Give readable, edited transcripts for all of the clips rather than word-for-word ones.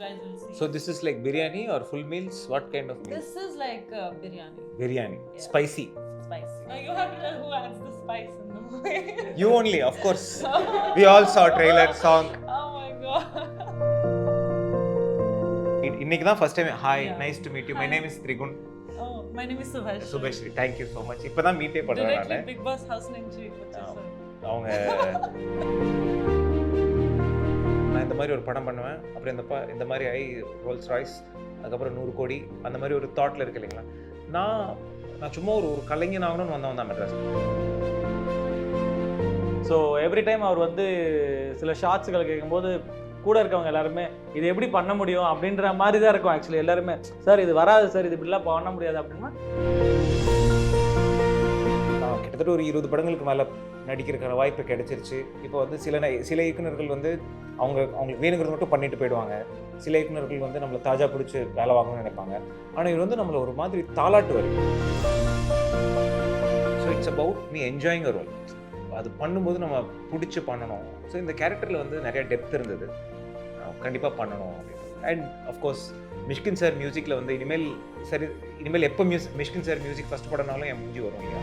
guys will see. So this is like biryani or full meals? What kind of meal? This is like biryani. Biryani. Yeah. Spicy. Spicy. Now you have to tell who adds the spice in the movie. You only, of course. We all saw trailer, song. Oh my god. இன்னைக்கு தான் first time. Hi, Yeah. nice to meet you. My Hi. name is Trigun. Oh, my name is Subhash. Subhashri, thank you so much. இப்போ தான் மீட்டே பண்றேன் Directly நான். Big Boss House 93 which is அவங்க நான் இந்த மாதிரி ஒரு படம் பண்ணுவேன், அப்புறம் இந்த மாதிரி ரோல்ஸ் ராய்ஸ், அதுக்கப்புறம் 100 கோடி அந்த மாதிரி ஒரு தாட்ல இருக்கு இல்லைங்களா. நான் சும்மா ஒரு கலைஞன் ஆகணும்னு வந்தவன் தான் மெட்ராஸ். ஸோ எவ்ரி டைம் அவர் வந்து சில ஷார்ட்ஸுகள் கேட்கும்போது கூட இருக்கவங்க எல்லாருமே இது எப்படி பண்ண முடியும் அப்படின்ற மாதிரி தான் இருக்கும். ஆக்சுவலி எல்லாருமே சார் இது வராது சார், இது இப்படிலாம் பண்ண முடியாது அப்படின்னா கிட்டத்தட்ட ஒரு 20 படங்களுக்கு மேலே நடிக்கிறதுக்கான வாய்ப்பு கிடைச்சிருச்சு. இப்போ வந்து சில இயக்குநர்கள் வந்து அவங்களுக்கு வேணுங்கிறது மட்டும் பண்ணிட்டு போயிடுவாங்க. சில இயக்குநர்கள் வந்து நம்மளை தாஜா பிடிச்சி வேலை வாங்கணும்னு நினைப்பாங்க. ஆனால் இவர் வந்து நம்மளை ஒரு மாதிரி தாளாட்டு வருது. So it's about me enjoying a role. அது பண்ணும்போது நம்ம பிடிச்சி பண்ணணும். ஸோ இந்த கேரக்டரில் வந்து நிறைய டெப்த் இருந்தது, கண்டிப்பாக பண்ணணும் அப்படின்னு. அண்ட் அஃப்கோர்ஸ் மிஷ்கின் சார் மியூசிக்கில் வந்து இனிமேல் எப்போ மிஷ்கின் சார் மியூசிக் ஃபஸ்ட் படம்னாலும் என் மூஞ்சி வரும் இல்லையா.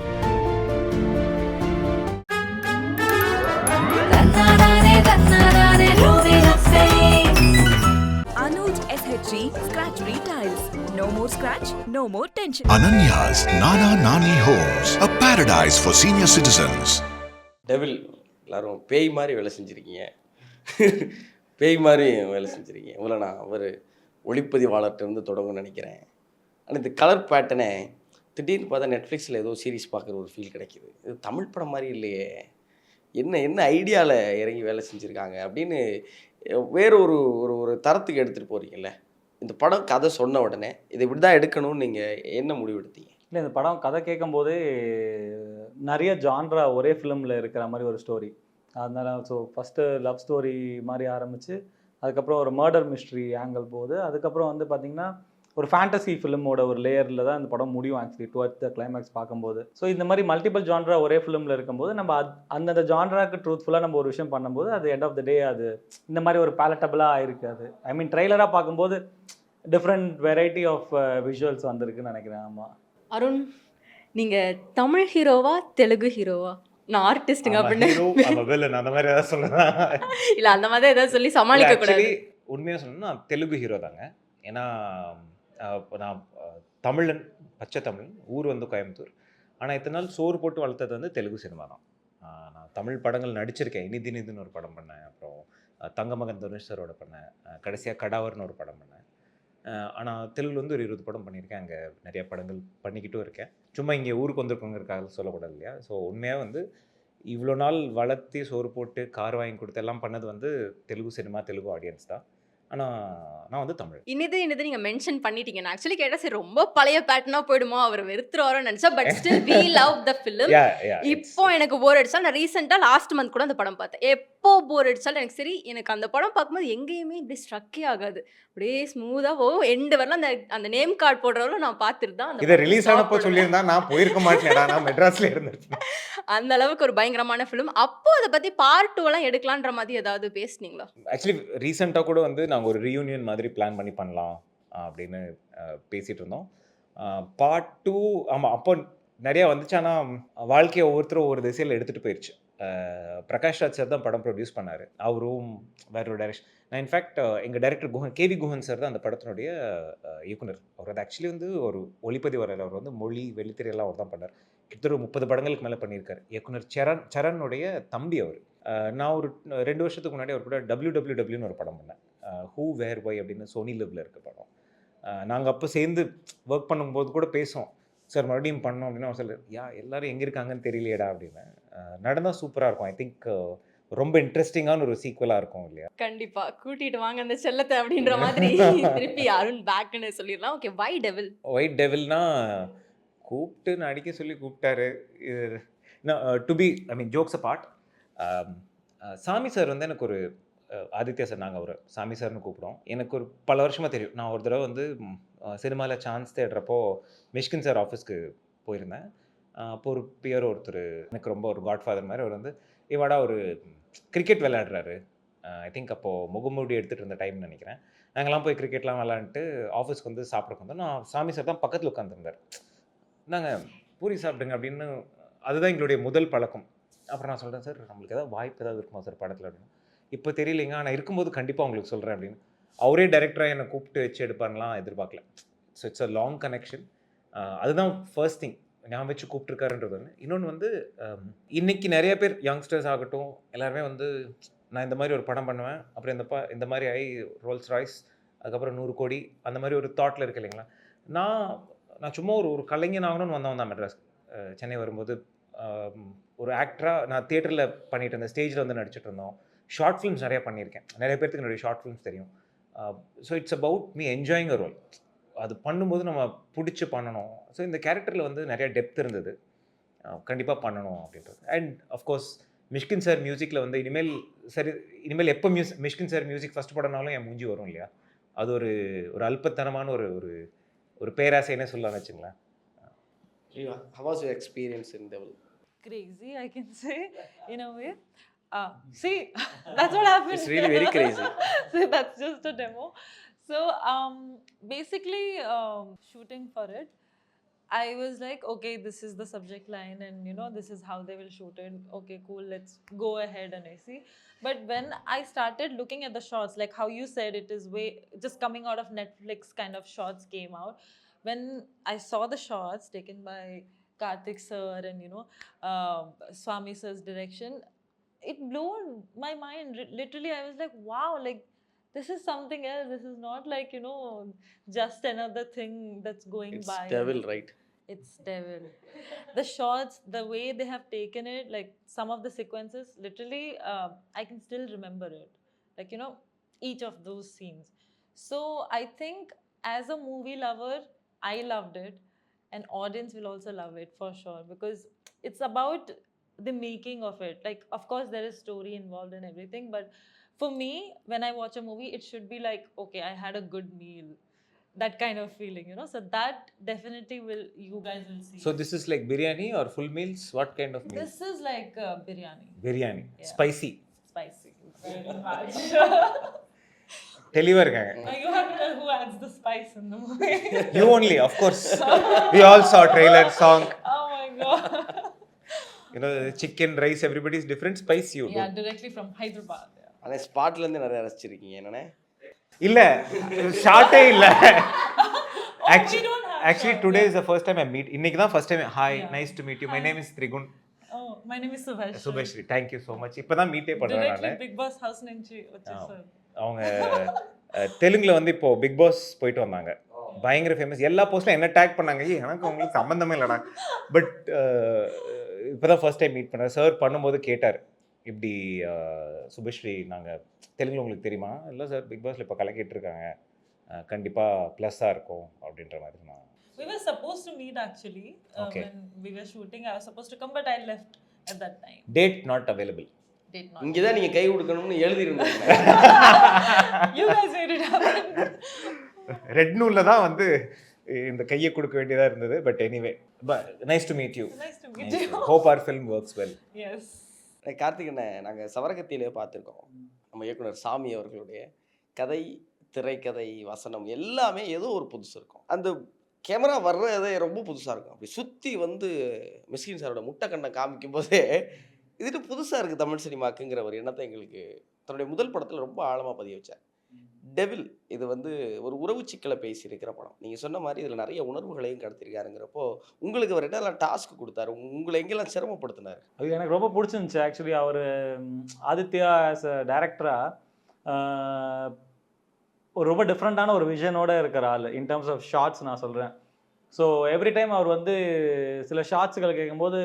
Anuj SHG Scratch Retiles. No more scratch, no more tension. Ananya's Nana Nani Homes, a paradise for senior citizens. Devil எல்லாரும் பேய் மாதிரி வேலை செஞ்சுருக்கீங்க. பேய் மாதிரி வேலை செஞ்சுருக்கீங்க. இவ்வளோ நான் ஒரு ஒளிப்பதிவாளர்கிட்ட தொடங்கும்னு நினைக்கிறேன். ஆனால் இந்த கலர் பேட்டர்னே திடீர்னு பார்த்தா நெட்ஃப்ளிக்ஸில் ஏதோ சீரிஸ் பார்க்குற ஒரு ஃபீல் கிடைக்கிது. இது தமிழ் படம் மாதிரி இல்லையே, என்ன ஐடியாவில் இறங்கி வேலை செஞ்சுருக்காங்க அப்படின்னு வேறு ஒரு தரத்துக்கு எடுத்துகிட்டு போகிறீங்கல்ல. இந்த படம் கதை சொன்ன உடனே இதை இப்படி தான் எடுக்கணும்னு நீங்கள் என்ன முடிவு எடுத்தீங்க? இல்லை, இந்த படம் கதை கேட்கும்போதே நிறைய ஜான்ரா ஒரே ஃபிலிமில் இருக்கிற மாதிரி ஒரு ஸ்டோரி. அதனால ஸோ ஃபஸ்ட்டு லவ் ஸ்டோரி மாதிரி ஆரம்பித்து அதுக்கப்புறம் ஒரு மர்டர் மிஸ்ட்ரி ஆங்கிள் போகுது. அதுக்கப்புறம் வந்து பார்த்திங்கன்னா ஒரு ஃபேண்டசி ஃபிலிமோட ஒரு லேயரில் தான் இந்த படம் முடியும் ஆக்சுவலி டுவர்த் த கிளைமேக்ஸ் பார்க்கும்போது. ஸோ இந்த மாதிரி மல்டிபிள் ஜான்ரா ஒரே ஃபிலிமில் இருக்கும்போது நம்ம அந்தந்த ஜான்ராக்கு ட்ரூத்ஃபுல்லாக நம்ம ஒரு விஷயம் பண்ணும்போது அது எண்ட் ஆஃப் த டே அது இந்த மாதிரி ஒரு பேலட்டபிளாக ஆயிருக்கு. அது ஐ மீன் ட்ரெய்லராக பார்க்கும்போது டிஃப்ரெண்ட் வெரைட்டி ஆஃப் விஷுவல்ஸ் வந்திருக்குன்னு நினைக்கிறேன். ஆமாம். அருண், நீங்க தமிழ் ஹீரோவா தெலுங்கு ஹீரோவா? நான் ஆர்டிஸ்ட்டுங்க அப்படின்னு அந்த மாதிரி ஏதாவது சொல்லுறேன் இல்ல அந்த மாதிரி ஏதாவது சொல்லி சமாளிக்க கூடாது. உண்மையாக சொல்லணும்னா தெலுங்கு ஹீரோ தாங்க. ஏன்னா நான் தமிழன், பச்சை தமிழ், ஊர் வந்து கோயம்புத்தூர். ஆனால் இத்தனை நாள் சோறு போட்டு வளர்த்தது வந்து தெலுங்கு சினிமா தான். நான் தமிழ் படங்கள் நடிச்சிருக்கேன். இனிதின்னு ஒரு படம் பண்ணேன், அப்புறம் தங்கமகன் தனுஷ் சாரோட பண்ணேன், கடைசியாக கடாவர்னு ஒரு படம் பண்ணேன். ஆனால் தெலுங்குல வந்து ஒரு 20 படம் பண்ணியிருக்கேன். அங்கே நிறைய படங்கள் பண்ணிக்கிட்டும் இருக்கேன். சும்மா இங்கே ஊருக்கு வந்திருக்கோங்கிறக்காக சொல்லக்கூடாது இல்லையா. ஸோ உண்மையாக வந்து இவ்வளோ நாள் வளர்த்தி சோறு போட்டு கார் வாங்கி கொடுத்து எல்லாம் பண்ணது வந்து தெலுங்கு சினிமா, தெலுங்கு ஆடியன்ஸ் தான். ஆனால் நான் வந்து தமிழ். இனிது நீங்க மென்ஷன் பண்ணிட்டீங்க. நான் ஆக்சுவலி கேட்டா சரி ரொம்ப பழைய பேட்டர்னா போயிடுமோ, அவர் வெறுத்துருவாரோன்னு நினைச்சா. But still we love the film. இப்போ எனக்கு போர் அடிச்சாலும் நான் ரீசெண்டாக லாஸ்ட் மந்த் கூட அந்த படம் பார்த்தேன். எப்போ போர் அடிச்சாலும் எனக்கு அந்த படம் பார்க்கும்போது எங்கேயுமே இப்படி ஸ்ட்ரக்கே ஆகாது. அப்படியே ஸ்மூத்தாக எண்டு வரலாம். அந்த நேம் கார்டு போடுறவங்களும் நான் பார்த்துட்டு தான் இதை ரிலீஸ் ஆனப்போ சொல்லியிருந்தா நான் போயிருக்க மாட்டேன், நான் மெட்ராஸ்ல இருந்திருப்பேன். அந்த அளவுக்கு ஒரு பயங்கரமான ஃபிலிம். அப்போ அதை பற்றி பார்ட் 2 எல்லாம் எடுக்கலான்ற மாதிரி ஏதாவது பேசுனீங்களா? ஆக்சுவலி ரீசெண்டாக கூட வந்து நாங்கள் ஒரு ரீயூனியன் மாதிரி பிளான் பண்ணி பண்ணலாம் அப்படின்னு பேசிகிட்டு இருந்தோம். பார்ட் 2 ஆமாம் அப்போ நிறையா வந்துச்சு. ஆனால் வாழ்க்கையை ஒவ்வொருத்தரும் ஒவ்வொரு திசையில் எடுத்துகிட்டு போயிடுச்சு. பிரகாஷ் ராஜ் சார் தான் படம் ப்ரொடியூஸ் பண்ணார். அவரும் வேற ஒரு டைரக்ஷன். நான் இன்ஃபேக்ட் எங்கள் டைரக்டர் கேவி குஹன் சார் தான் அந்த படத்தினுடைய இயக்குனர். அவர் அது ஆக்சுவலி வந்து ஒரு ஒளிப்பதிவாளர். அவர் வந்து மொழி வெளித்திரையெல்லாம் அவர் தான் பண்ணார். கிட்டத்தட்ட 30 படங்களுக்கு மேலே பண்ணியிருக்காரு. இயக்குனர் சரணுடைய தம்பி அவர். நான் ஒரு 2 வருஷத்துக்கு முன்னாடி அவர் கூட WWWன்னு ஒரு படம் பண்ணேன், ஹூ வேர் ஒய் அப்படின்னு சோனி லிவ்ல இருக்க படம். நாங்கள் அப்போ சேர்ந்து ஒர்க் பண்ணும்போது கூட பேசுவோம், சார் மறுபடியும் பண்ணோம் அப்படின்னா அவர் சொல்ல எல்லாரும் எங்கே இருக்காங்கன்னு தெரியலையடா அப்படின்னு. நடந்தால் சூப்பராக இருக்கும். ஐ திங்க் ரொம்ப இன்ட்ரெஸ்டிங்கான ஒரு சீக்வலாக இருக்கும் இல்லையா. கண்டிப்பா கூட்டிட்டு வாங்க அந்த செல்லத்தை அப்படின்ற மாதிரி திருப்பி அருண் பேக்னு சொல்லிடலாம். ஓகே, ஒயிட் டெவில்னா கூப்பிட்டு நடிக்க சொல்லி கூப்பிட்டாரு. To be I mean jokes apart, Sami sir வந்து எனக்கு ஒரு ஆதித்யா சார், நாங்கள் ஒரு சாமி சார்னு கூப்பிடுவோம். எனக்கு ஒரு பல வருஷமாக தெரியும். நான் ஒரு தடவை வந்து சினிமாவில் சான்ஸ் தேடுறப்போ மிஷ்கின் சார் ஆஃபீஸ்க்கு போயிருந்தேன். அப்போ ஒரு பியர் ஒருத்தர் எனக்கு ரொம்ப ஒரு காட்ஃபாதர் மாதிரி. அவர் வந்து இவாடா ஒரு கிரிக்கெட் விளையாடுறாரு. ஐ திங்க் அப்போது முகமூடி எடுத்துகிட்டு இருந்த டைம்னு நினைக்கிறேன். நாங்கள்லாம் போய் கிரிக்கெட்லாம் விளாண்டுட்டு ஆஃபீஸ்க்கு வந்து சாப்பிட வந்தோம். நான் சாமி சார் தான் பக்கத்தில் உட்காந்துருந்தார். நாங்கள் பூரி சாப்பிடுங்க அப்படின்னு, அதுதான் எங்களுடைய முதல் பழக்கம். அப்புறம் நான் சொல்கிறேன், சார் நம்மளுக்கு ஏதாவது வாய்ப்பு ஏதாவது இருக்குமா சார் படத்தில் அப்படின்னு. இப்போ தெரியலைங்க, ஆனால் இருக்கும்போது கண்டிப்பாக உங்களுக்கு சொல்கிறேன் அப்படின்னு. அவரே டைரக்டராக என்னை கூப்பிட்டு வச்சு எடுப்பாருலாம் எதிர்பார்க்கல. So it's a long connection. அதுதான் ஃபர்ஸ்ட் திங் ஞாபகம் வச்சு கூப்பிட்ருக்காருன்றது ஒன்று. இன்னொன்று வந்து இன்னைக்கு நிறைய பேர் யங்ஸ்டர்ஸ் ஆகட்டும் எல்லாருமே வந்து நான் இந்த மாதிரி ஒரு படம் பண்ணுவேன், அப்புறம் இந்த மாதிரி ரோல்ஸ் ராய்ஸ், அதுக்கப்புறம் 100 கோடி அந்த மாதிரி ஒரு தாட்டில் இருக்கு இல்லைங்களா. நான் சும்மா ஒரு கலைஞன் ஆகணும்னு வந்தவன் தான் மெட்ராஸ். சென்னை வரும்போது ஒரு ஆக்டராக நான் தியேட்டரில் பண்ணிட்டு இருந்தேன், ஸ்டேஜில் வந்து நடிச்சிட்டு இருந்தோம். ஷார்ட் ஃபிலிம்ஸ் நிறையா பண்ணியிருக்கேன், நிறைய பேருக்கு என்னுடைய ஷார்ட் ஃபிலிம்ஸ் தெரியும். So it's about me enjoying a role. அது பண்ணும்போது நம்ம பிடிச்சி பண்ணணும். ஸோ இந்த கேரக்டரில் வந்து நிறையா டெப்த் இருந்தது, கண்டிப்பாக பண்ணணும் அப்படின்றது. அண்ட் அஃப்கோர்ஸ் மிஷ்கின் சார் மியூசிக்கில் வந்து இனிமேல் எப்போ மிஷ்கின் சார் மியூசிக் ஃபஸ்ட் படம்னாலும் என் மூஞ்சி வரும் இல்லையா. அது ஒரு அல்பத்தனமான ஒரு பேராசைன்னே சொல்லலாம்னு வச்சுங்களேன். How was your experience in Devil? Crazy, I can say, in a way. See, that's what happened. It's really very crazy. So that's just a demo. So basically, shooting for it, I was like, okay, this is the subject line, and this is how they will shoot it. Okay, cool, let's go ahead and I see. But when I started looking at the shots, like how you said, it is just coming out of Netflix kind of shots came out. When I saw the shots taken by Karthik sir and Swami sir's direction, it blew my mind. Literally, I was like, wow, like this is something else. This is not like just another thing that's going It's by. Devil, right? It's Devil. The shots, the way they have taken it, like some of the sequences, literally, I can still remember it. Like each of those scenes. So I think as a movie lover, I loved it, and audience will also love it for sure, because it's about the making of it. Like, of course there is story involved and everything, but for me, when I watch a movie, it should be like, okay, I had a good meal, that kind of feeling, so that definitely you guys will see. So this is like biryani or full meals? What kind of meal? This is like biryani. Biryani. Yeah. Spicy. Spicy. Very much. தெளிவாக இருக்காங்க. You have to tell who adds the spice in the movie. You only, of course. We all saw trailer, song. Oh my god. Chicken, rice, everybody is different. Spice you do. Yeah, directly from Hyderabad. Yeah. ஆனால் ஸ்பாட்லேருந்து நிறைய ரசிச்சிருக்கீங்க என்னண்ணே? இல்ல ஷார்ட்டே இல்ல. We don't have Actually today is the first time I meet. இன்னைக்கு தான் first time. Hi, nice to meet you. My name is Trigun. Oh, my name is Subhashri. Subhashri, thank you so much. இப்பதான் மீட்டே பண்றேன் Directly நான். Big Boss house nunchi vachesar. அவங்க தெலுங்குல வந்து இப்போ big pass போயிட்டு வந்தாங்க, பயங்கர ஃபேமஸ். எல்லா போஸ்ட்ல என்ன டேக் பண்ணாங்க, எனக்கு உங்களுக்கு சம்மந்தமே இல்லைடா. பட் இப்போதான் ஃபர்ஸ்ட் டைம் மீட் பண்ணேன். சார் பண்ணும்போது கேட்டார், இப்படி சுபஸ்ரீ நாங்கள் தெலுங்குல உங்களுக்கு தெரியுமா? இல்லை சார், பிக் பாஸில் இப்போ கலக்கிட்டு இருக்காங்க, கண்டிப்பாக ப்ளஸ்ஸாக இருக்கும் அப்படின்ற மாதிரி. நான் We were supposed to meet actually. Okay. When we were shooting, I was supposed to come, but I left at that time. Date not available. Did not. இங்கே தான் நீங்கள் கை கொடுக்கணும்னு எழுதியிருந்தீங்க. You guys made it happen. Red நூலில் தான் வந்து இந்த கையை கொடுக்க வேண்டியதாக இருந்தது. But anyway, nice to meet you. Nice to meet you. Hope R film works well. Yes. Karthik அண்ணே, நாங்கள் சவரகத்திலே பார்த்துருக்கோம். நம்ம இயக்குனர் சாமி அவர்களுடைய கதை, திரைக்கதை, வசனம் எல்லாமே ஏதோ ஒரு புதுசு இருக்கும். அந்த கேமரா வர்றதே ரொம்ப புதுசாக இருக்கும். அப்படி சுற்றி வந்து மிஸ்கின் சாரோட முட்டை கண்ணை காமிக்கும் போதே இதுட்டு புதுசாக இருக்குது தமிழ் சினிமாக்குங்கிற ஒரு எண்ணத்தை எங்களுக்கு தன்னுடைய முதல் படத்தில் ரொம்ப ஆழமாக பதிய வச்சார். டெவில் இது வந்து ஒரு உறவு சிக்கலை பேசியிருக்கிற படம். நீங்கள் சொன்ன மாதிரி இதில் நிறைய உணர்வுகளையும் கடத்திருக்காருங்கிறப்போ உங்களுக்கு அவர் என்னெல்லாம் டாஸ்க் கொடுத்தாரு, உங்களை எங்கெல்லாம் சிரமப்படுத்தினார்? அது எனக்கு ரொம்ப பிடிச்சிருந்துச்சு. ஆக்சுவலி அவர் ஆதித்யா ஆஸ் அ டேரக்டராக ஒரு ரொம்ப டிஃப்ரெண்ட்டான ஒரு விஷனோடு இருக்கிற ஆள் இன் டர்ம்ஸ் ஆஃப் ஷார்ட்ஸ் நான் சொல்கிறேன். ஸோ எவ்ரி டைம் அவர் வந்து சில ஷார்ட்ஸுகள் கேட்கும்போது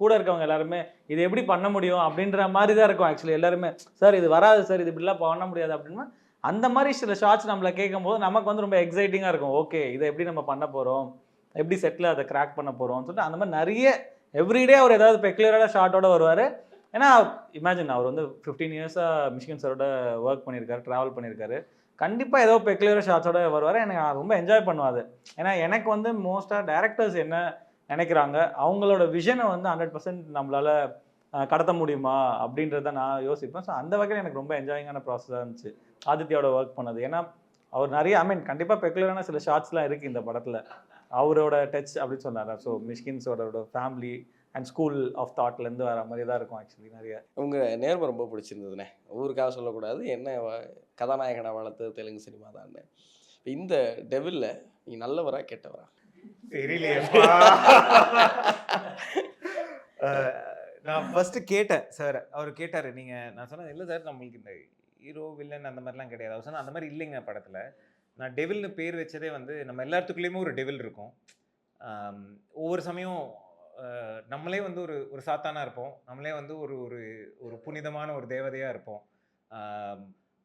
கூட இருக்கவங்க எல்லாருமே இது எப்படி பண்ண முடியும் அப்படின்ற மாதிரி தான் இருக்கும். ஆக்சுவலி எல்லாருமே சார் இது வராது சார், இது இப்படிலாம் பண்ண முடியாது அப்படின்னா அந்த மாதிரி சில ஷார்ட்ஸ் நம்மளை கேட்கும்போது நமக்கு வந்து ரொம்ப எக்ஸைட்டிங்காக இருக்கும். ஓகே, இதை எப்படி நம்ம பண்ண போகிறோம், எப்படி செட்டில் அதை கிராக் பண்ண போகிறோம்னு சொல்லிட்டு அந்த மாதிரி நிறைய எவ்ரிடே அவர் ஏதாவது பெக்குலரான ஷார்ட்டோட வருவார். ஏன்னா இமேஜின் அவர் வந்து 15 இயர்ஸாக மிஷ்கின் சாரோட ஒர்க் பண்ணியிருக்காரு, ட்ராவல் பண்ணியிருக்காரு. கண்டிப்பாக ஏதோ பெக்குலர் ஷார்ட்ஸோட வருவார். எனக்கு ரொம்ப என்ஜாய் பண்ணுவாது. ஏன்னா எனக்கு வந்து மோஸ்ட்டாக டேரக்டர்ஸ் என்ன நினைக்கிறாங்க, அவங்களோட விஷனை வந்து 100% நம்மளால் கடத்த முடியுமா அப்படின்றத நான் யோசிப்பேன். ஸோ அந்த வகையில் எனக்கு ரொம்ப என்ஜாயிங்கான ப்ராசஸாக இருந்துச்சு ஆதித்யாவோட ஒர்க் பண்ணது. ஏன்னா அவர் நிறைய கண்டிப்பாக பெக்குலரான சில ஷார்ட்ஸ்லாம் இருக்குது இந்த படத்தில். அவரோட டச் அப்படின்னு சொன்னார். ஸோ மிஷ்கின்ஸோட ஃபேமிலி அண்ட் ஸ்கூல் ஆஃப் தாட்லேருந்து வர மாதிரி தான் இருக்கும் ஆக்சுவலி நிறைய. உங்கள் நேர்மை ரொம்ப பிடிச்சிருந்ததுண்ணே. ஊருக்காக சொல்லக்கூடாது, என்ன கதாநாயகனை வளர்த்தது தெலுங்கு சினிமா தான். இந்த டெவில்ல நீ நல்லவரா கெட்டவரா? தெரியலையேப்பா. நான் ஃபர்ஸ்ட் கேட்டேன் சார், அவர் கேட்டார். நான் சொன்னேன் இல்லை சார், நம்மளுக்கு இந்த ஹீரோ வில்லன் அந்த மாதிரிலாம் கிடையாது. அவர் சொன்னால் அந்த மாதிரி இல்லைங்க படத்தில். நான் டெவில்னு பேர் வச்சதே வந்து நம்ம எல்லாத்துக்குள்ளேயுமே ஒரு டெவில் இருக்கும். ஒவ்வொரு சமயம் நம்மளே வந்து ஒரு சாத்தானா இருப்போம், நம்மளே வந்து ஒரு ஒரு புனிதமான ஒரு தேவதையாக இருப்போம்.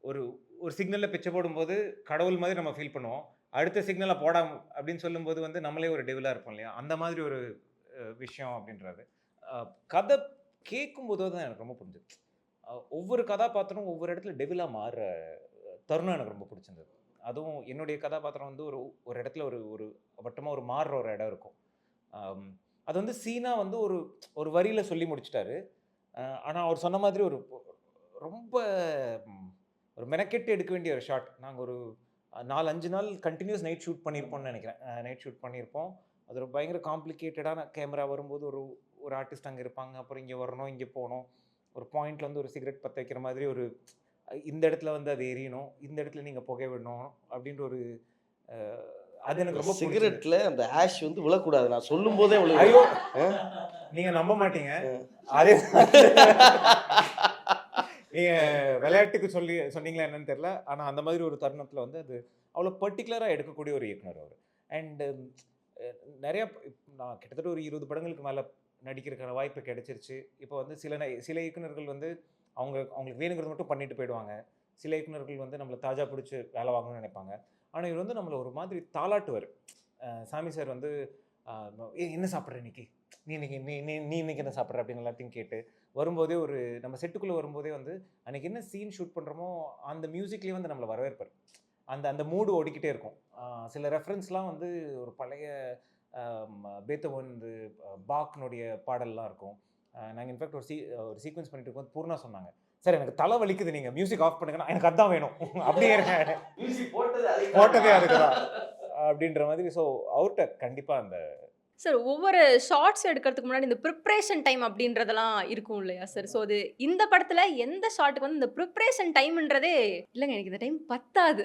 ஒரு ஒரு சிக்னலில் பிச்சை போடும்போது கடவுள் மாதிரி நம்ம ஃபீல் பண்ணுவோம். அடுத்த சிக்னலை போடாம அப்படின்னு சொல்லும்போது வந்து நம்மளே ஒரு டெவிலாக இருப்போம் இல்லையா? அந்த மாதிரி ஒரு விஷயம் அப்படின்றது கதை கேட்கும்போது தான் எனக்கு ரொம்ப பிடிச்சது. ஒவ்வொரு கதாபாத்திரம் ஒவ்வொரு இடத்துல டெவிலாக மாறுற தருணம் எனக்கு ரொம்ப பிடிச்சிருந்தது. அதுவும் என்னுடைய கதாபாத்திரம் வந்து ஒரு இடத்துல ஒரு வட்டமாக ஒரு மாறுற ஒரு இடம் இருக்கும். அது வந்து சீனா வந்து ஒரு வரியில் சொல்லி முடிச்சிட்டாரு. ஆனால் அவர் சொன்ன மாதிரி ரொம்ப ஒரு மெனக்கெட்டு எடுக்க வேண்டிய ஒரு ஷாட். நாங்கள் ஒரு 4-5 நாள் கண்டினியூஸ் நைட் ஷூட் பண்ணியிருப்போம்னு நினைக்கிறேன். நைட் ஷூட் பண்ணியிருப்போம். அது ஒரு பயங்கர காம்ப்ளிகேட்டடான கேமரா வரும்போது ஒரு ஆர்டிஸ்ட் அங்கே இருப்பாங்க, அப்புறம் இங்கே வரணும், இங்கே போகணும், ஒரு பாயிண்டில் வந்து ஒரு சிகரெட் பற்ற வைக்கிற மாதிரி இந்த இடத்துல வந்து அது எரியணும், இந்த இடத்துல நீங்கள் புகை விடணும் அப்படின்ற அது எனக்கு ரொம்ப சிகரெட்டில் அந்த ஆஷ் வந்து விழக்கூடாது. நான் சொல்லும் போதே ஐயோ நீங்கள் நம்ப மாட்டீங்க. அதே நீங்கள் விளையாட்டுக்கு சொன்னீங்களா என்னன்னு தெரியல. ஆனால் அந்த மாதிரி ஒரு தருணத்தில் வந்து அது அவ்வளோ பர்டிகுலராக எடுக்கக்கூடிய ஒரு இயக்குனர் அவர். அண்டு நிறையா நான் கிட்டத்தட்ட ஒரு 20 படங்களுக்கு மேலே நடிக்கிறதுக்கான வாய்ப்பு கிடைச்சிருச்சு. இப்போ வந்து சில இயக்குனர்கள் வந்து அவங்களுக்கு வேணுங்கிறது மட்டும் பண்ணிட்டு போயிடுவாங்க. சில இயக்குனர்கள் வந்து நம்மளை தாஜா பிடிச்சி வேலை வாங்கணும்னு நினைப்பாங்க. ஆனால் இவர் வந்து நம்மளை ஒரு மாதிரி தாளாட்டுவார். சாமி சார் வந்து என்ன சாப்பிட்ற இன்னைக்கு, நீ இன்னைக்கு என்ன சாப்பிட்ற அப்படின்னு எல்லாத்தையும் கேட்டு வரும்போதே நம்ம செட்டுக்குள்ளே வரும்போதே வந்து அன்றைக்கி என்ன சீன் ஷூட் பண்ணுறோமோ அந்த மியூசிக்லேயே வந்து நம்மளை வரவேற்பார். அந்த மூடு ஓடிக்கிட்டே இருக்கும். சில ரெஃபரன்ஸ்லாம் வந்து ஒரு பழைய பேத்தோவன் பாக்னுடைய பாடல்லாம் இருக்கும். நாங்கள் இன்ஃபேக்ட் ஒரு சீக்வன்ஸ் பண்ணிட்டு இருக்கும்போது பூர்ணா சொன்னாங்க, சார் எனக்கு தலை வலிக்குது, நீங்கள் மியூசிக் ஆஃப் பண்ணுங்கன்னா எனக்கு அதான் வேணும் அப்படியே போட்டதே அதுக்குதான் அப்படின்ற மாதிரி. ஸோ அவர்கிட்ட கண்டிப்பாக அந்த சார் ஒவ்வொரு ஷார்ட்ஸ் எடுக்கிறதுக்கு முன்னாடி இந்த ப்ரிப்ரேஷன் டைம் அப்படின்றதெல்லாம் இருக்கும் இல்லையா சார்? ஸோ அது இந்த படத்தில் எந்த ஷார்ட்டுக்கு வந்து இந்த ப்ரிப்ரேஷன் டைம்ன்றதே இல்லைங்க, எனக்கு இந்த டைம் பத்தாது,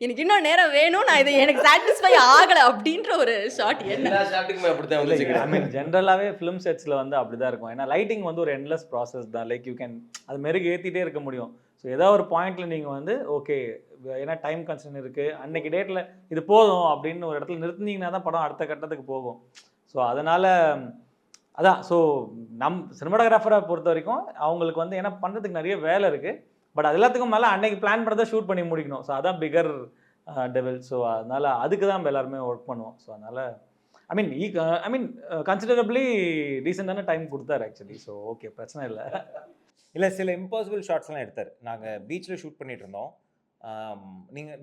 எனக்கு இன்னும் நேரம் வேணும், நான் இது எனக்கு சாட்டிஸ்ஃபை ஆகலை அப்படின்ற ஒரு ஷார்ட் என்ன ஷார்ட்டுக்குமே அப்படித்தான். ஜென்ரலாகவே ஃபிலிம் செட்ஸில் வந்து அப்படி தான் இருக்கும். ஏன்னா லைட்டிங் வந்து ஒரு எண்ட்லெஸ் ப்ராசஸ் தான். லைக் யூ கேன் அது மெருகு ஏற்றிட்டே இருக்க முடியும். ஸோ ஏதாவது ஒரு பாயிண்ட்டில் நீங்கள் வந்து ஓகே, ஏன்னா டைம் கன்சர்ன் இருக்குது, அன்னைக்கு டேட்டில் இது போதும் அப்படின்னு ஒரு இடத்துல நிறுத்தினீங்கன்னா தான் படம் அடுத்த கட்டத்துக்கு போகும். ஸோ அதனால் அதான். ஸோ சினிமாட்டோகிராஃபரை பொறுத்த வரைக்கும் அவங்களுக்கு வந்து ஏன்னா பண்ணுறதுக்கு நிறைய வேலை இருக்குது. பட் அது எல்லாத்துக்கும் மேலே அன்னைக்கு பிளான் பண்ணதை ஷூட் பண்ணி முடிக்கணும். ஸோ அதான் பிகர் டெவில். ஸோ அதனால் அதுக்கு தான் நம்ம எல்லாருமே ஒர்க் பண்ணுவோம். ஸோ அதனால் ஐ மீன் கன்சிடரபிளி டீசெண்டான டைம் கொடுத்தாரு ஆக்சுவலி. ஸோ ஓகே, பிரச்சனை இல்லை. சில இம்பாசிபிள் ஷார்ட்ஸ்லாம் எடுத்தார். நாங்கள் பீச்சில் ஷூட் பண்ணிகிட்டு இருந்தோம்.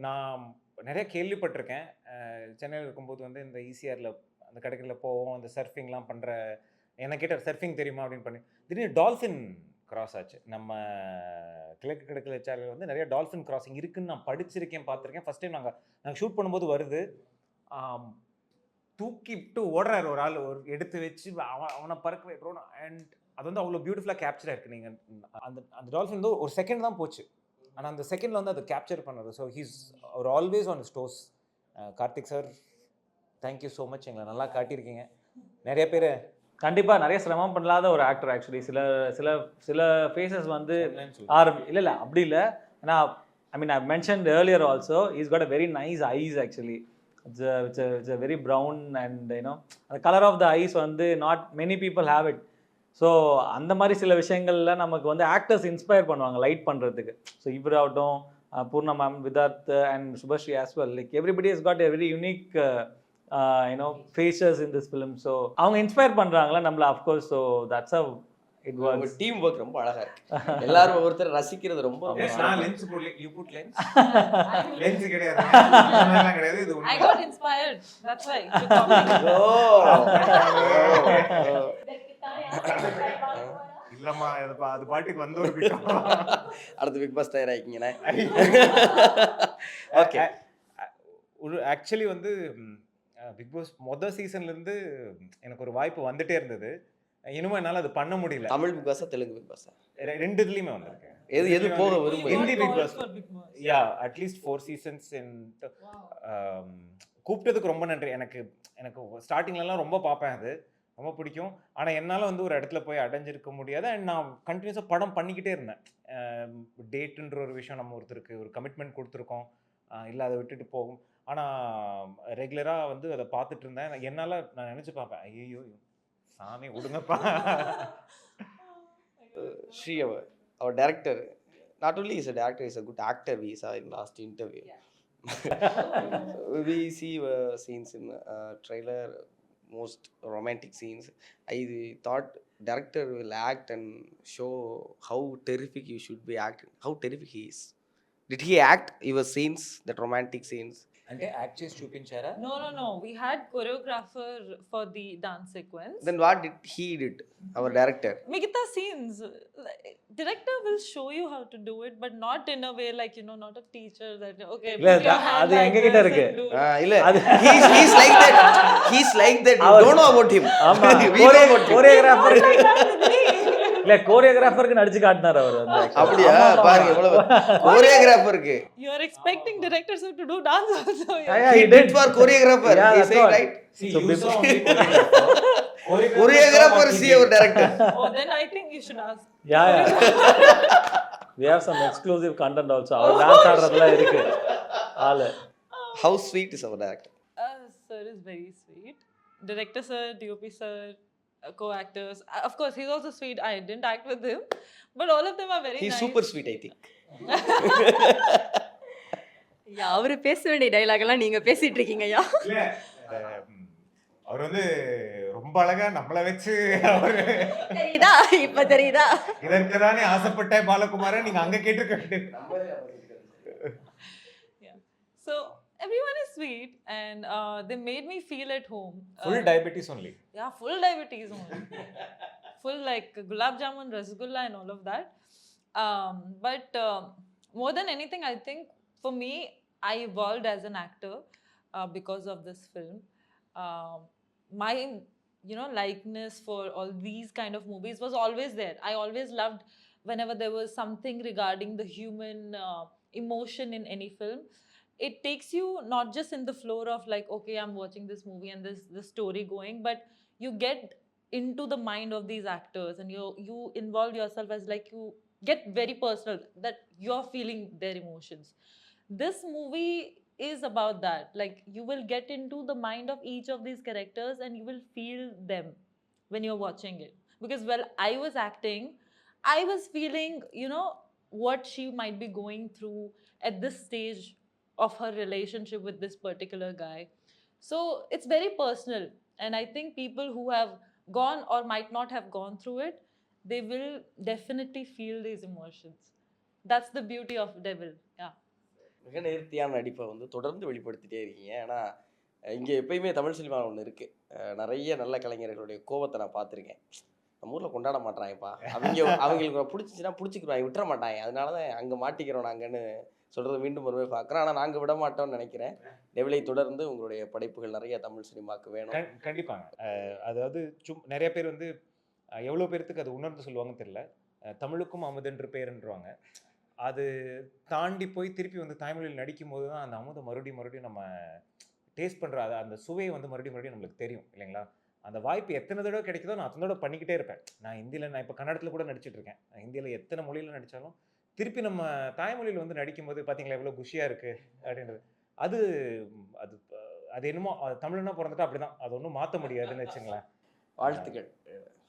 நான் நிறைய கேள்விப்பட்டிருக்கேன். சென்னையில் இருக்கும்போது வந்து இந்த ஈசிஆரில் அந்த கடைகளில் போவோம், அந்த சர்ஃபிங்லாம் பண்ணுற என்ன கேட்டார், சர்ஃபிங் தெரியுமா அப்படின்னு பண்ணி திடீர்னு டால்ஃபின் கிராஸ் ஆச்சு. நம்ம கிழக்கு கிழக்கு சேனல் வந்து நிறைய டால்ஃபின் கிராசிங் இருக்குதுன்னு நான் படிச்சிருக்கேன், பார்த்துருக்கேன். ஃபஸ்ட் டைம் நாங்கள் ஷூட் பண்ணும்போது வருது. தூக்கிட்டு ஓடுறாரு ஒரு ஆள், எடுத்து வச்சு அவனை பறக்க வைக்கிறோம். அண்ட் அது வந்து அவ்வளோ பியூட்டிஃபுல்லாக கேப்சராக இருக்குது. நீங்கள் அந்த டால்ஃபின் வந்து ஒரு செகண்ட் தான் போச்சு, ஆனால் அந்த செகண்டில் வந்து அதை கேப்சர் பண்ணார். ஸோ அவர் always on his toes. Karthik sir, thank you so much, எங்களை நல்லா காட்டியிருக்கீங்க. நிறைய பேர் கண்டிப்பாக நிறைய சிரமம் பண்ணாத ஒரு ஆக்டர் ஆக்சுவலி. சில ஃபேஸஸ் வந்து இல்லை அப்படி இல்லை. ஏன்னா I mentioned earlier also, is got a very nice eyes actually. It's a very brown and you know அந்த கலர் ஆஃப் த ஐஸ் வந்து not many people have it. So அந்த மாதிரி சில விஷயங்கள்ல நமக்கு வந்து ஆக்டர்ஸ் இன்ஸ்பயர் பண்ணுவாங்க லைட் பண்ணுறதுக்கு. ஸோ இவர் ஆகட்டும், Poorna ma'am, Vidharth and Subashree as well. Like everybody has got a very unique faces in this film. So அவங்க இன்ஸ்பயர் பண்றாங்களா நம்மள, of course. So that's how it works. Team work ரொம்ப அழகா இருக்கு. எல்லாரும் ஒவ்வொருத்தர் ரசிக்கிறது ரொம்ப நான் லென்ஸ் போடல, you put lens. லென்ஸ் கிடையாது, அதெல்லாம் கிடையாது. இது I got inspired, that's why. இல்லம்மா, அது பாட்டுக்கு வந்து ஒரு அடுத்து பிக் பாஸ் தயாராகிக்கீங்கண்ணே. ஓகே, ஒரு ஆக்சுவலி வந்து பிக் பாஸ் மொதல் சீசன்லேருந்து எனக்கு ஒரு வாய்ப்பு வந்துட்டே இருந்தது. இன்னமும் என்னால் அது பண்ண முடியல. தமிழ் பிக் பாஸா தெலுங்கு பிக் பாஸா? ரெண்டு இதுலேயுமே வந்திருக்கேன். எது போக We விரும்புறீங்க? Hindi got Big called Boss. for Big Boss. Yeah at least 4 seasons கூப்பிட்டதுக்கு ரொம்ப நன்றி. எனக்கு ஸ்டார்டிங்லலாம் ரொம்ப பார்ப்பேன், அது ரொம்ப பிடிக்கும். ஆனால் என்னால் வந்து ஒரு இடத்துல போய் அடைஞ்சிருக்க முடியாது. அண்ட் நான் கண்டினியூஸாக படம் பண்ணிக்கிட்டே இருந்தேன். டேட்டுன்ற ஒரு விஷயம் நம்ம ஒருத்தருக்கு ஒரு கமிட்மெண்ட் கொடுத்துருக்கோம், இல்லை அதை விட்டுட்டு போகும். ஆனால் ரெகுலராக வந்து அதை பார்த்துட்டு இருந்தேன். என்னால் நான் நினச்சி பார்ப்பேன், ஐயோ சாமி விடுங்கப்பா. Sri, our director, not only is a director, he's a good actor. We saw in last interview. We see scenes in trailer, most romantic scenes. I thought director will act and show how terrific you should be acting, how terrific he is. Did he act your scenes, that romantic scenes? అంటే act చేసి చూపించారా? No. We had choreographer for the dance sequence. Then what did he did, our director? Migita scenes, director will show you how to do it, but not in a way like, not a teacher that, okay, இல்ல, put your hand அது like எங்க கிட்ட this இருக்கு. and do it. இல்ல, he's like that. He's like that. You don't know about him. ஆமா, We know about him. Choreographer இல்ல, கோரியோகிராஃபருக்கு நடிச்சு காட்டினார் அவர் வந்து actually. அப்படியா? ஆமா, ஆமா. பாருங்க எவ்வளவு கோரியோகிராஃபருக்கு. You are expecting directors to do dance also. Yeah, He he did did. for choreographer. Yeah, He that's said what. right. So Choreographer see our director. Oh, then I think you should ask. Yeah. We have some exclusive content also. Our dance ஆடுறதுலாம் இருக்கு ஆளு. How sweet is our director? Sir is very sweet. Director sir, DOP sir, co-actors. Of course, he's also sweet. I didn't act with him, but all of them are very He's nice. super sweet, I think. ஐயா அவரு பேச வேண்டிய dialogue எல்லாம் நீங்க பேசிட்டு இருக்கீங்க ஐயா. இல்ல, அவர் வந்து ரொம்ப அழகா நம்மள வச்சு அவரு தெரியுதா? இப்ப தெரியுதா? இதற்கு தானே ஆசைப்பட்ட பாலகுமாரன், நீங்க அங்க கேட்டிருக்க வேண்டியது. Yeah. So everyone is sweet, and they made me feel at home. Full diabetes only. Yeah, full diabetes only. Full like gulab jamun, rasgulla and all of that. But more than anything, I think for me, I evolved as an actor because of this film. My likeness for all these kind of movies was always there. I always loved whenever there was something regarding the human emotion in any film. It takes you not just in the floor of like, okay, I'm watching this movie and this story going, but you get into the mind of these actors and you involve yourself as like you get very personal, that you're feeling their emotions. This movie is about that. Like you will get into the mind of each of these characters and you will feel them when you're watching it. Because while I was acting, I was feeling, what she might be going through at this stage of her relationship with this particular guy. So it's very personal, and I think people who have gone or might not have gone through it, they will definitely feel these emotions. That's the beauty of Devil. Yeah. மிக நேர்த்தியான நடிப்பை வந்து தொடர்ந்து வெளிப்படுத்திட்டே இருக்கீங்க. ஏன்னா இங்கே எப்பயுமே தமிழ் சினிமாவில் ஒன்று இருக்குது, நிறைய நல்ல கலைஞர்களுடைய கோபத்தை நான் பார்த்துருக்கேன். நம்ம ஊரில் கொண்டாட மாட்டாங்கப்பா, அவங்களுக்கு பிடிச்சிச்சின்னா பிடிச்சிக்கிறாங்க, விட்டுற மாட்டாங்க. அதனால தான் அங்கே மாட்டிக்கிறோம் நாங்கன்னு சொல்கிறது மீண்டும் ஒருவே பார்க்குறேன். ஆனால் நாங்கள் விட மாட்டோம்னு நினைக்கிறேன். டெவிலை தொடர்ந்து உங்களுடைய படைப்புகள் நிறைய தமிழ் சினிமாவுக்கு வேணும். கண்டிப்பாங்க. அதாவது நிறைய பேர் வந்து எவ்வளோ பேர்த்துக்கு அது உணர்ந்து சொல்லுவாங்கன்னு தெரியல. தமிழுக்கும் அமுதென்று பேருன்றாங்க. அது தாண்டி போய் திருப்பி வந்து தாய்மொழியில் நடிக்கும் போது தான் அந்த அமுதை மறுபடியும் நம்ம டேஸ்ட் பண்ணுற அந்த சுவையை வந்து மறுபடியும் நம்மளுக்கு தெரியும் இல்லைங்களா? அந்த வாய்ப்பு எத்தனை தடவை கிடைக்குதோ நான் அத்தனை தடவை பண்ணிக்கிட்டே இருப்பேன். நான் இப்போ கன்னடத்தில் கூட நடிச்சிட்டு இருக்கேன். ஹிந்தியில் எத்தனை மொழியில் நடித்தாலும் திருப்பி நம்ம தாய்மொழியில் வந்து நடிக்கும்போது பார்த்தீங்களா எவ்வளோ குஷியாக இருக்குது அப்படின்றது. அது அது அது என்னமோ தமிழ்னா பிறந்துட்டா அப்படி தான், அது ஒன்றும் மாற்ற முடியாதுன்னு வச்சுங்களேன். வாழ்த்துக்கள்.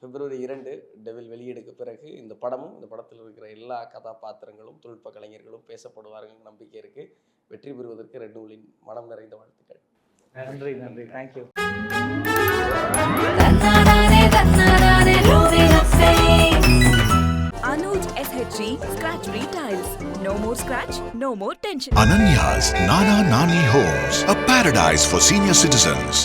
February 2 டெவில் வெளியீடுக்கு பிறகு இந்த படமும் இந்த படத்தில் இருக்கிற எல்லா கதாபாத்திரங்களும் தொழில்நுட்ப கலைஞர்களும் பேசப்படுவார்கள் நம்பிக்கை இருக்குது. வெற்றி பெறுவதற்கு ரெட் நூலின் மனம் நிறைந்த வாழ்த்துக்கள். நன்றி thank you. Anuj SHG Scratch Retiles. No more scratch, no more tension. Ananya's Nana Nani Homes, a paradise for senior citizens.